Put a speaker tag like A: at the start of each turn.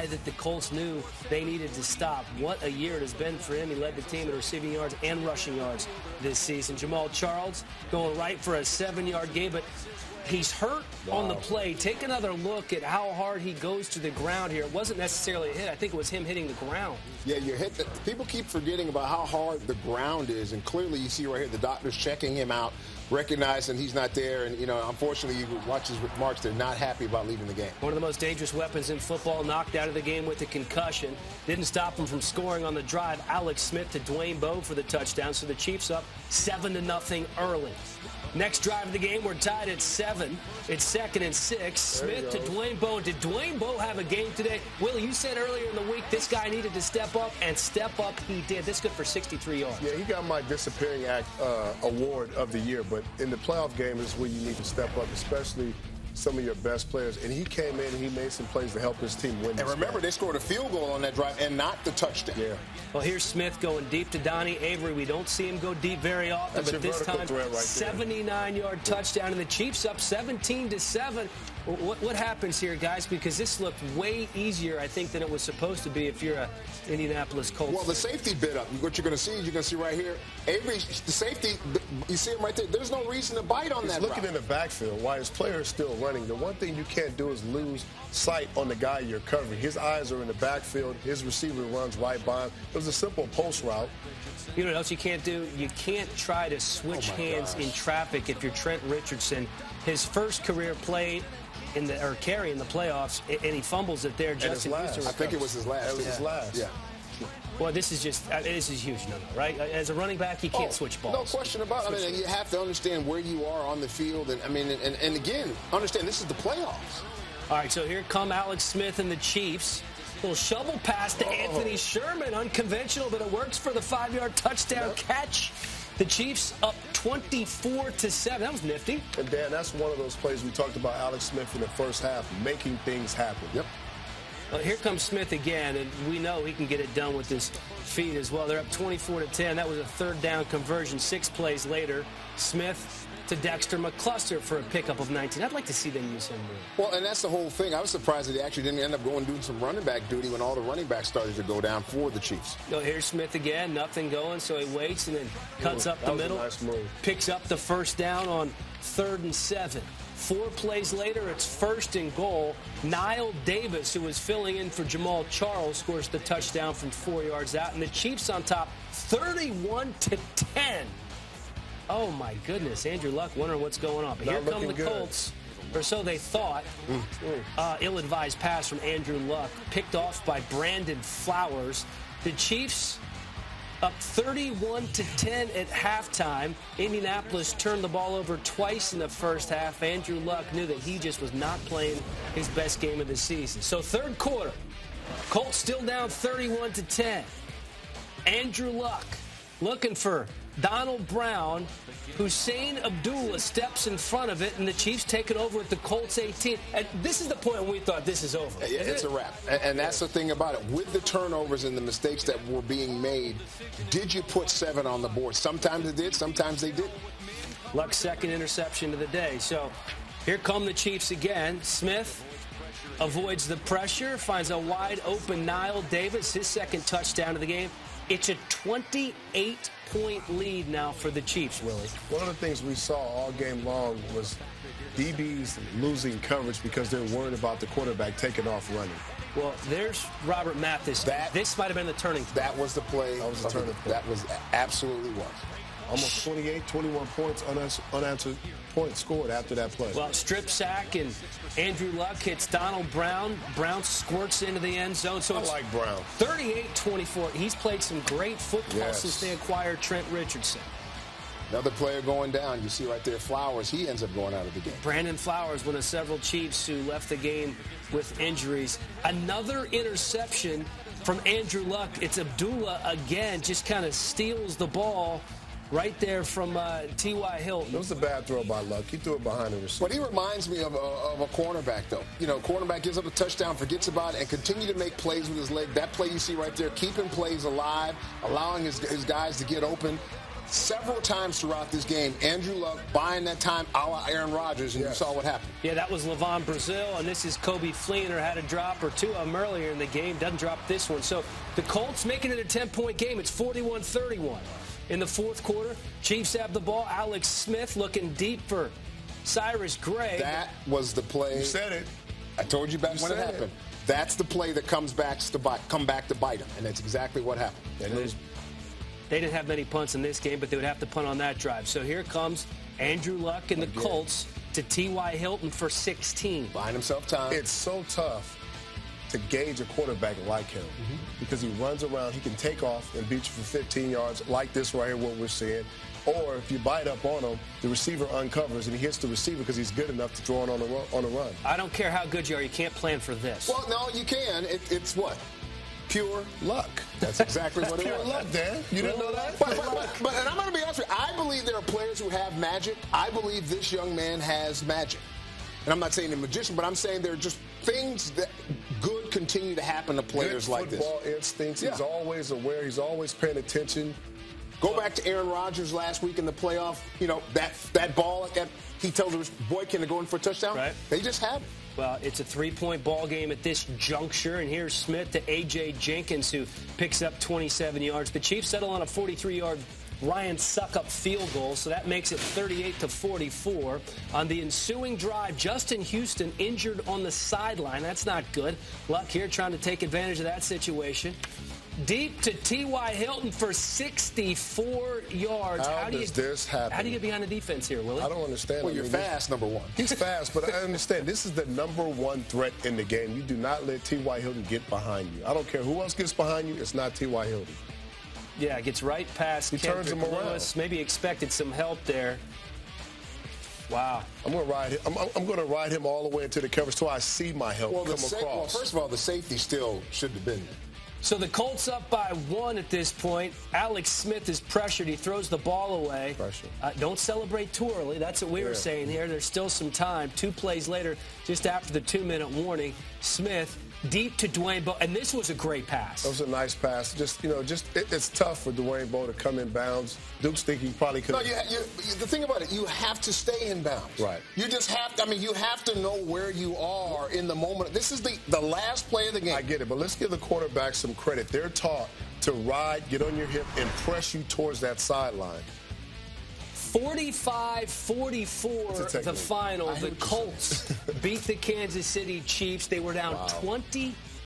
A: guy that the Colts knew they needed to stop. What a year it has been for him. He led the team in receiving yards and rushing yards this season. Jamal Charles going right for a 7-yard gain, but he's hurt on the play. Take another look at how hard he goes to the ground here. It wasn't necessarily a hit. I think it was him hitting the ground. Yeah, you hit the, people keep forgetting about how hard the ground is, and clearly you see right here the doctors checking him out, recognizing he's not there, and, you know, unfortunately you watch his remarks. They're not happy about leaving the game. One of the most dangerous weapons in football, knocked out of the game with a concussion. Didn't stop him from scoring on the drive. Alex Smith to Dwayne Bowe for the touchdown, so the Chiefs up 7-0 early. Next drive of the game, we're tied at 7. It's 2nd and 6. Smith to Dwayne Bowe. Did Dwayne Bowe have a game today? Willie, you said earlier in the week this guy needed to step up, and step up he did. This good for 63 yards. Yeah, he got my disappearing act award of the year, but in the playoff game is where you need to step up, especially some of your best players. And he came in and he made some plays to help his team win. And remember, they scored a field goal on that drive and not the touchdown. Yeah. Well, here's Smith going deep to Donnie Avery. We don't see him go deep very often, but this time, 79-yard touchdown, and the Chiefs up 17-7. What happens here, guys? Because this looked way easier, I think, than it was supposed to be if you're a Indianapolis Colts. Well, the safety bit up. What you're going to see right here, Avery, the safety, you see him right there. There's no reason to bite on that. He's looking in the backfield while his player is still running. The one thing you can't do is lose sight on the guy you're covering. His eyes are in the backfield. His receiver runs right by him. It was a simple post route. You know what else you can't do? You can't try to switch hands in traffic if you're Trent Richardson. His first career play carry in the playoffs, and he fumbles it there. Justin Houston, I think it was his last. It was his last. Yeah. Well, this is huge, right? As a running back, you can't switch balls. No question about it. I mean, you have to understand where you are on the field, and I mean, and again, understand this is the playoffs. All right, so here come Alex Smith and the Chiefs. Little shovel pass to Anthony Sherman, unconventional, but it works for the 5-yard touchdown catch. The Chiefs up 24-7. That was nifty. And, Dan, that's one of those plays we talked about Alex Smith in the first half, making things happen. Yep. Well, here comes Smith again, and we know he can get it done with his feet as well. They're up 24-10. That was a 3rd down conversion 6 plays later. Smith to Dexter McCluster for a pickup of 19. I'd like to see them use him more. Well, and that's the whole thing. I was surprised that he actually didn't end up doing some running back duty when all the running backs started to go down for the Chiefs. Here's Smith again, nothing going, so he waits and then cuts up the middle. Nice move. Picks up the first down on 3rd and 7. 4 plays later, it's 1st and goal. Niall Davis, who was filling in for Jamal Charles, scores the touchdown from 4 yards out, and the Chiefs on top, 31-10. Oh, my goodness. Andrew Luck wondering what's going on. But here come the Colts, or so they thought. Ill-advised pass from Andrew Luck, picked off by Brandon Flowers. The Chiefs up 31-10 at halftime. Indianapolis turned the ball over twice in the first half. Andrew Luck knew that he just was not playing his best game of the season. So 3rd quarter, Colts still down 31-10. Andrew Luck looking for Donald Brown. Hussein Abdullah steps in front of it, and the Chiefs take it over at the Colts 18. And this is the point when we thought this is over. Yeah, it's a wrap. And that's the thing about it. With the turnovers and the mistakes that were being made, did you put 7 on the board? Sometimes it did, sometimes they didn't. Luck's 2nd interception of the day. So here come the Chiefs again. Smith avoids the pressure, finds a wide open Niall Davis, his 2nd touchdown of the game. It's a 28-point lead now for the Chiefs, Willie. One of the things we saw all game long was DBs losing coverage because they're worried about the quarterback taking off running. Well, there's Robert Mathis. This might have been the turning point. That was the play. That was the turning point. That was absolutely was. Almost 28, 21 points, unanswered points scored after that play. Well, strip sack, and Andrew Luck hits Donald Brown. Brown squirts into the end zone. So I like Brown. 38-24. He's played some great football since they acquired Trent Richardson. Another player going down. You see right there, Flowers. He ends up going out of the game. Brandon Flowers, one of several Chiefs who left the game with injuries. Another interception from Andrew Luck. It's Abdullah again, just kind of steals the ball right there from T.Y. Hilton. It was a bad throw by Luck. He threw it behind the receiver. But he reminds me of a cornerback, though. You know, cornerback gives up a touchdown, forgets about it, and continue to make plays with his leg. That play you see right there, keeping plays alive, allowing his guys to get open.
B: several times throughout this game, Andrew Luck buying that time a la Aaron Rodgers, and you saw what happened.
A: Yeah, that was Levon Brazil, and this is Kobe Fleener. Had a drop or two of them earlier in the game. Doesn't drop this one. So the Colts making it a 10-point game. It's 41-31. In the fourth quarter, Chiefs have the ball. Alex Smith looking deep for Cyrus Gray.
B: That was the play.
C: You said it.
B: I told you back when it happened. That's the play that come back to bite him, and that's exactly what happened.
A: They didn't have many punts in this game, but they would have to punt on that drive. So here comes Andrew Luck and the Colts to T.Y. Hilton for 16.
B: Buying himself time.
C: It's so tough to gauge a quarterback like him because he runs around, he can take off and beat you for 15 yards like this right here, what we're seeing. Or if you bite up on him, the receiver uncovers and he hits the receiver because he's good enough to throw it on a run.
A: I don't care how good you are, you can't plan for this.
B: Well, no, you can. It's what? Pure luck. That's exactly what it
C: Pure
B: was.
C: luck, Dan. You didn't know that?
B: But and I'm going to be honest with you, I believe there are players who have magic. I believe this young man has magic. And I'm not saying a magician, but I'm saying there are just things that good continue to happen to players like this.
C: Football instincts. He's always aware. He's always paying attention.
B: Go back to Aaron Rodgers last week in the playoff. You know, that ball, he tells his boy, can it go in for a touchdown?
A: Right.
B: They just have it.
A: Well, it's a 3-point ball game at this juncture, and here's Smith to A.J. Jenkins, who picks up 27 yards. The Chiefs settle on a 43-yard Ryan Suckup field goal, so that makes it 38-44. On the ensuing drive, Justin Houston injured on the sideline. That's not good. Luck here trying to take advantage of that situation. Deep to T.Y. Hilton for 64 yards.
C: How does this happen?
A: How do you get behind the defense here, Willie?
C: I don't understand.
B: Well, you're fast, number one.
C: He's fast, but I understand. This is the number one threat in the game. You do not let T.Y. Hilton get behind you. I don't care who else gets behind you. It's not T.Y. Hilton.
A: Yeah, gets right past
C: turns him around.
A: Lewis. Maybe expected some help there. Wow.
C: I'm going to ride him. I'm going to ride him all the way into the coverage till I see my help come across.
B: Well, first of all, the safety still shouldn't have been there.
A: So the Colts up by 1 at this point. Alex Smith is pressured. He throws the ball away. Don't celebrate too early. That's what we were saying here. There's still some time. 2 plays later, just after the 2-minute warning, Smith deep to Dwayne Bowe. And this was a great pass.
C: That was a nice pass. It's tough for Dwayne Bowe to come in bounds. Duke's think he probably could.
B: No, the thing about it, you have to stay in bounds.
C: Right.
B: You just have to. I mean, you have to know where you are in the moment. This is the last play of the game.
C: I get it, but let's give the quarterback some credit. They're taught to ride, get on your hip, and press you towards that sideline.
A: 45-44, the final. The Colts beat the Kansas City Chiefs. They were down 20